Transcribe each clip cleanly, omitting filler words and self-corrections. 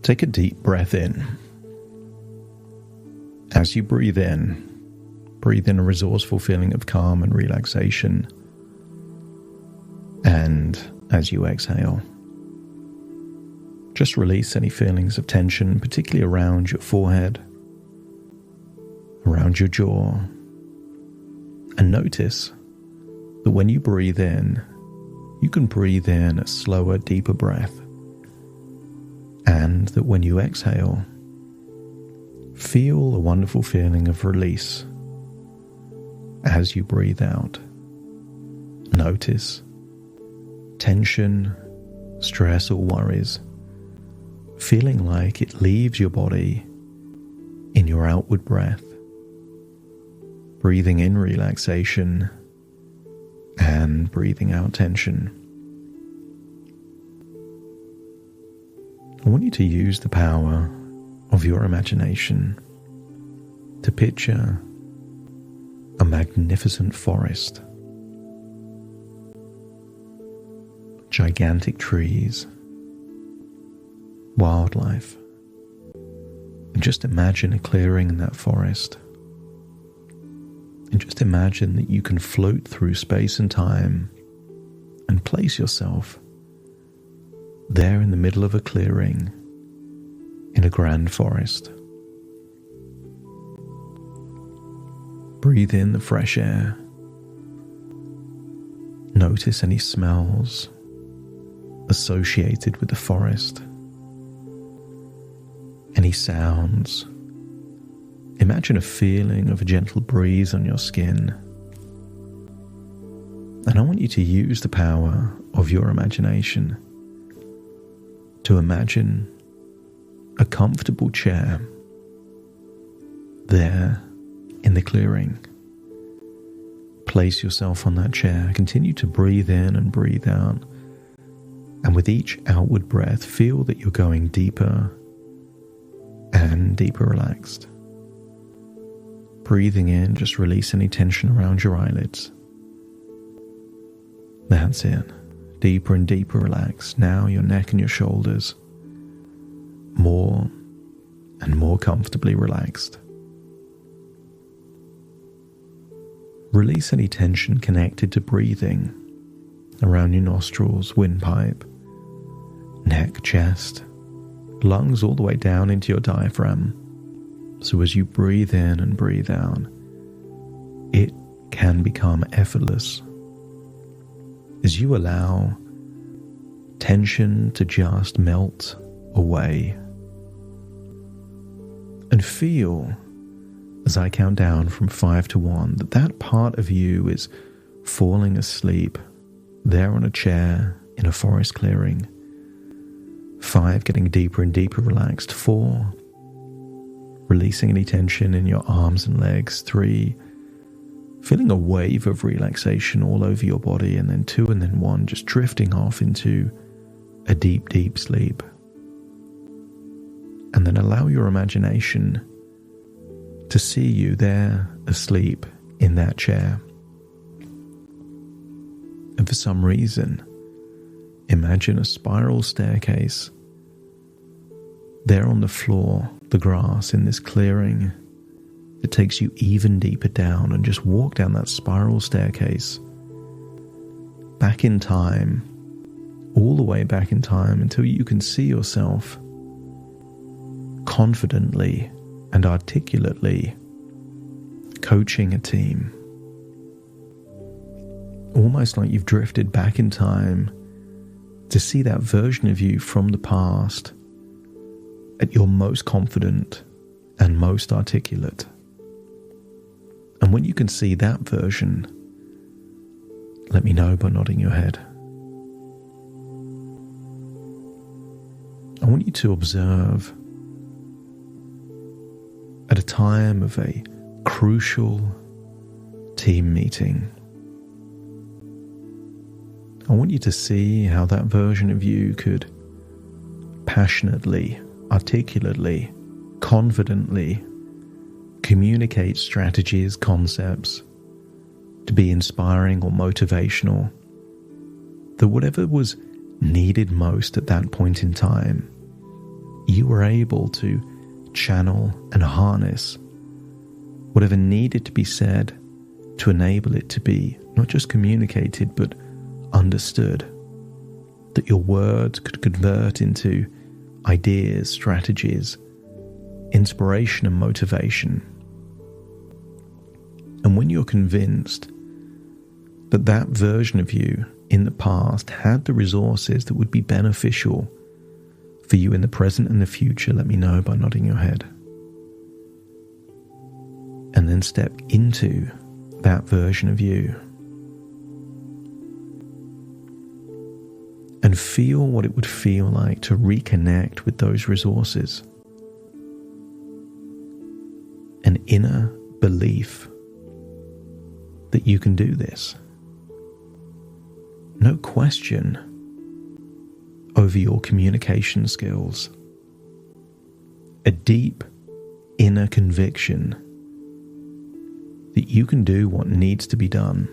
Take a deep breath in. As you breathe in a resourceful feeling of calm and relaxation. And as you exhale, just release any feelings of tension, particularly around your forehead, around your jaw. And notice that when you breathe in, you can breathe in a slower, deeper breath. And that when you exhale, feel a wonderful feeling of release as you breathe out. Notice tension, stress, or worries feeling like it leaves your body in your outward breath. Breathing in relaxation and breathing out tension. I want you to use the power of your imagination to picture a magnificent forest. Gigantic trees, wildlife, and just imagine a clearing in that forest. And just imagine that you can float through space and time and place yourself there in the middle of a clearing in a grand forest. Breathe in the fresh air. Notice any smells associated with the forest. Any sounds. Imagine a feeling of a gentle breeze on your skin. And I want you to use the power of your imagination to imagine a comfortable chair there in the clearing. Place yourself on that chair. Continue to breathe in and breathe out. And with each outward breath, feel that you're going deeper and deeper relaxed. Breathing in, just release any tension around your eyelids. That's it. Deeper and deeper relaxed. Now your neck and your shoulders. More and more comfortably relaxed. Release any tension connected to breathing around your nostrils, windpipe, neck, chest, lungs all the way down into your diaphragm. So as you breathe in and breathe out, it can become effortless. As you allow tension to just melt away. And feel, as I count down from 5 to 1, that part of you is falling asleep there on a chair in a forest clearing. 5, getting deeper and deeper relaxed. 4, releasing any tension in your arms and legs. 3, feeling a wave of relaxation all over your body. And then 2 and then 1, just drifting off into a deep, deep sleep. And then allow your imagination to see you there asleep in that chair. And for some reason, imagine a spiral staircase there on the floor, the grass in this clearing. It takes you even deeper down, and just walk down that spiral staircase back in time, all the way back in time, until you can see yourself confidently and articulately coaching a team. Almost like you've drifted back in time to see that version of you from the past at your most confident and most articulate. And when you can see that version, let me know by nodding your head. I want you to observe at a time of a crucial team meeting. I want you to see how that version of you could passionately, articulately, confidently communicate strategies, concepts, to be inspiring or motivational, that whatever was needed most at that point in time, you were able to channel and harness whatever needed to be said to enable it to be not just communicated but understood, that your words could convert into ideas, strategies, inspiration and motivation. And when you're convinced that that version of you in the past had the resources that would be beneficial for you in the present and the future, let me know by nodding your head. And then step into that version of you and feel what it would feel like to reconnect with those resources. An inner belief that you can do this. No question over your communication skills. A deep inner conviction that you can do what needs to be done.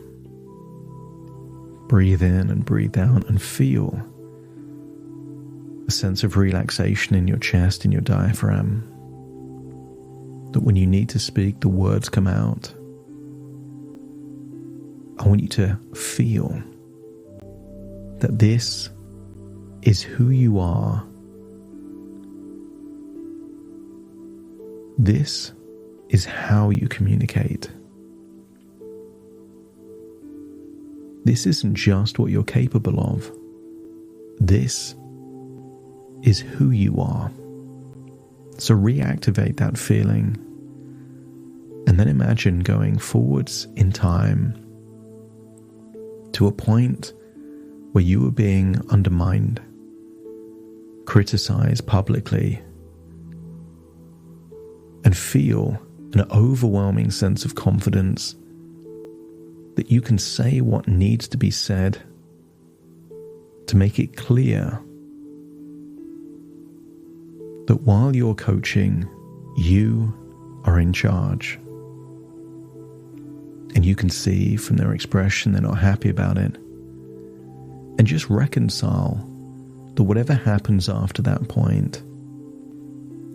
Breathe in and breathe out and feel a sense of relaxation in your chest and your diaphragm. That when you need to speak, the words come out. I want you to feel that this is who you are. This is how you communicate. This isn't just what you're capable of. This is who you are. So reactivate that feeling and then imagine going forwards in time to a point where you were being undermined, criticized publicly, and feel an overwhelming sense of confidence that you can say what needs to be said to make it clear that while you're coaching, you are in charge. And you can see from their expression they're not happy about it. And just reconcile that whatever happens after that point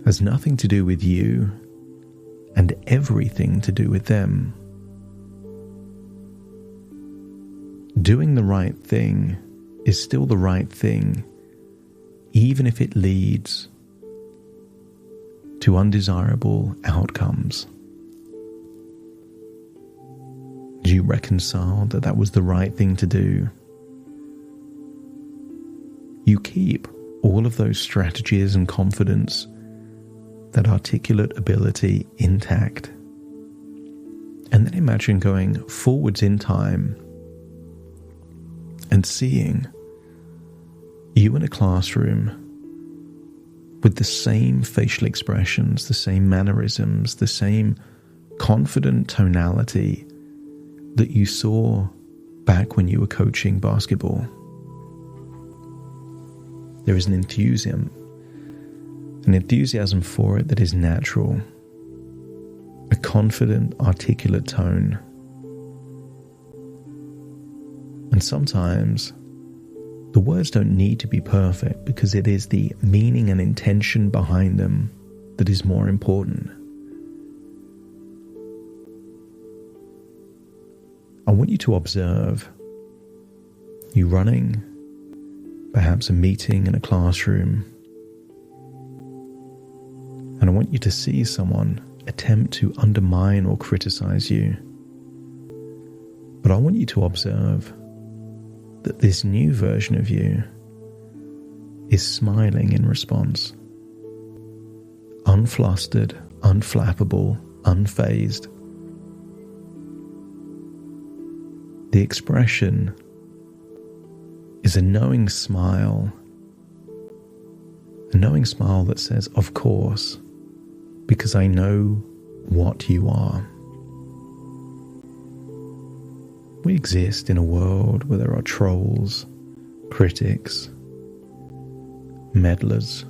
has nothing to do with you and everything to do with them. Doing the right thing is still the right thing, even if it leads to undesirable outcomes. Do you reconcile that that was the right thing to do? You keep all of those strategies and confidence, that articulate ability intact. And then imagine going forwards in time and seeing you in a classroom with the same facial expressions, the same mannerisms, the same confident tonality that you saw back when you were coaching basketball. There is an enthusiasm for it that is natural, a confident, articulate tone. And sometimes the words don't need to be perfect because it is the meaning and intention behind them that is more important. I want you to observe you running, perhaps a meeting in a classroom, and I want you to see someone attempt to undermine or criticize you. But I want you to observe that this new version of you is smiling in response. Unflustered, unflappable, unfazed. The expression is a knowing smile that says, of course, because I know what you are. We exist in a world where there are trolls, critics, meddlers.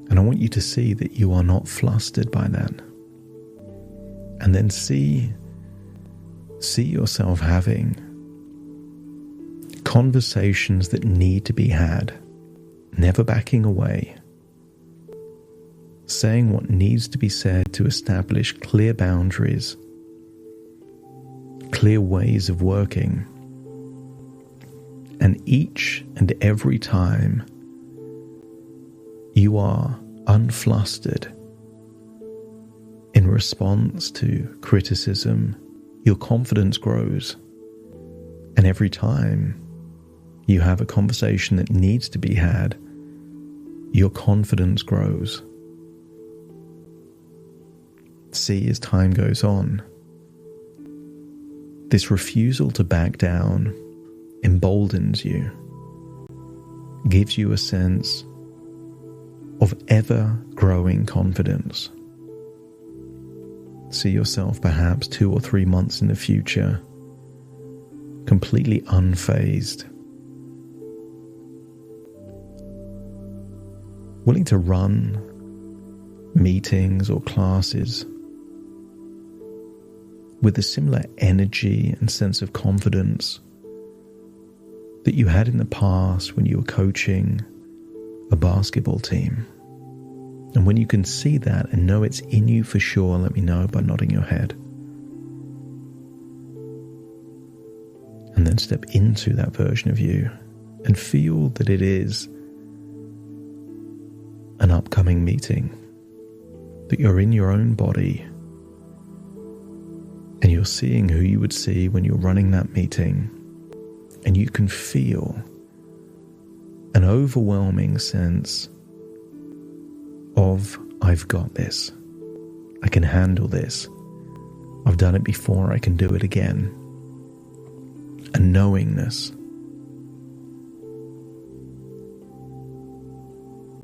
And I want you to see that you are not flustered by that. And then see yourself having conversations that need to be had, never backing away, saying what needs to be said to establish clear boundaries, clear ways of working. And each and every time you are unflustered in response to criticism, your confidence grows. And every time you have a conversation that needs to be had, your confidence grows. See, as time goes on, this refusal to back down emboldens you, gives you a sense of ever-growing confidence. See yourself perhaps 2 or 3 months in the future, completely unfazed, willing to run meetings or classes with a similar energy and sense of confidence that you had in the past when you were coaching a basketball team. And when you can see that and know it's in you for sure, let me know by nodding your head. And then step into that version of you and feel that it is an upcoming meeting, that you're in your own body and you're seeing who you would see when you're running that meeting, and you can feel an overwhelming sense of, I've got this, I can handle this, I've done it before, I can do it again. A knowingness.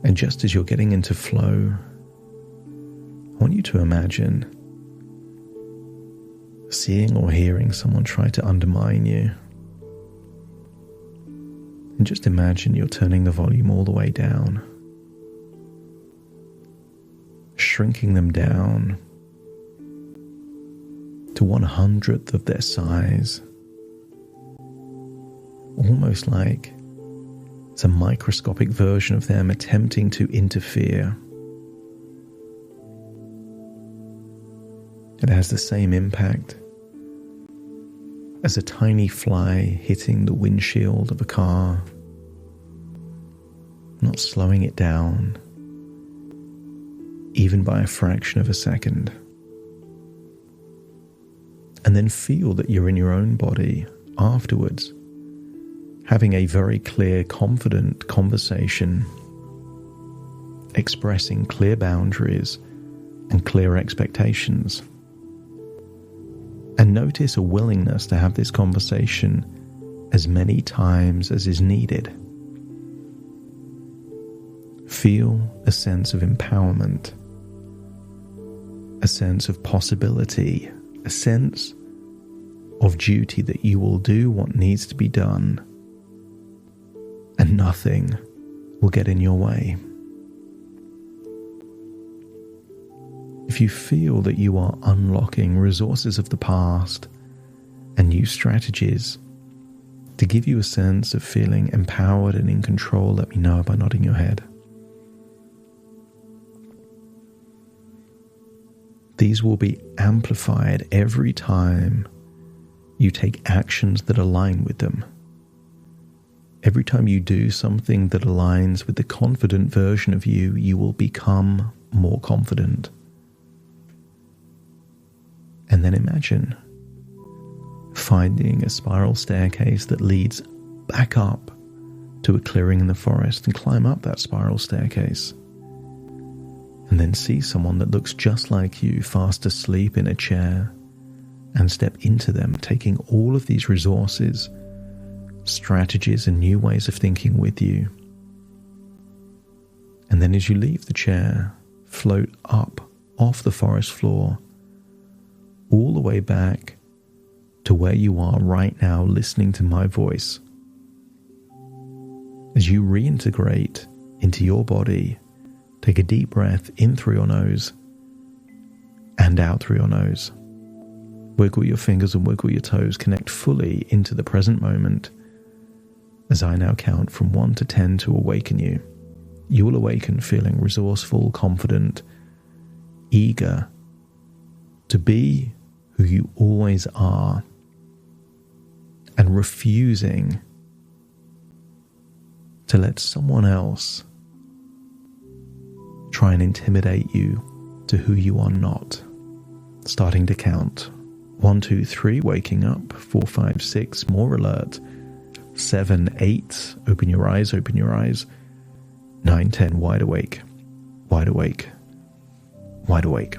And just as you're getting into flow, I want you to imagine seeing or hearing someone try to undermine you. And just imagine you're turning the volume all the way down, shrinking them down to 1/100th of their size, almost like it's a microscopic version of them attempting to interfere. It has the same impact as a tiny fly hitting the windshield of a car, not slowing it down, even by a fraction of a second. And then feel that you're in your own body afterwards, having a very clear, confident conversation, expressing clear boundaries and clear expectations. And notice a willingness to have this conversation as many times as is needed. Feel a sense of empowerment, a sense of possibility, a sense of duty that you will do what needs to be done and nothing will get in your way. If you feel that you are unlocking resources of the past and new strategies to give you a sense of feeling empowered and in control, let me know by nodding your head. These will be amplified every time you take actions that align with them. Every time you do something that aligns with the confident version of you, you will become more confident. And then imagine finding a spiral staircase that leads back up to a clearing in the forest, and climb up that spiral staircase. And then see someone that looks just like you fast asleep in a chair, and step into them, taking all of these resources, strategies and new ways of thinking with you. And then as you leave the chair, float up off the forest floor, all the way back to where you are right now, listening to my voice. As you reintegrate into your body, take a deep breath in through your nose and out through your nose. Wiggle your fingers and wiggle your toes. Connect fully into the present moment as I now count from 1 to 10 to awaken you. You will awaken feeling resourceful, confident, eager to be who you always are, and refusing to let someone else try and intimidate you to who you are not. Starting to count. 1, 2, 3, waking up. 4, 5, 6, more alert. 7, 8, open your eyes, open your eyes. 9, 10, wide awake, wide awake, wide awake.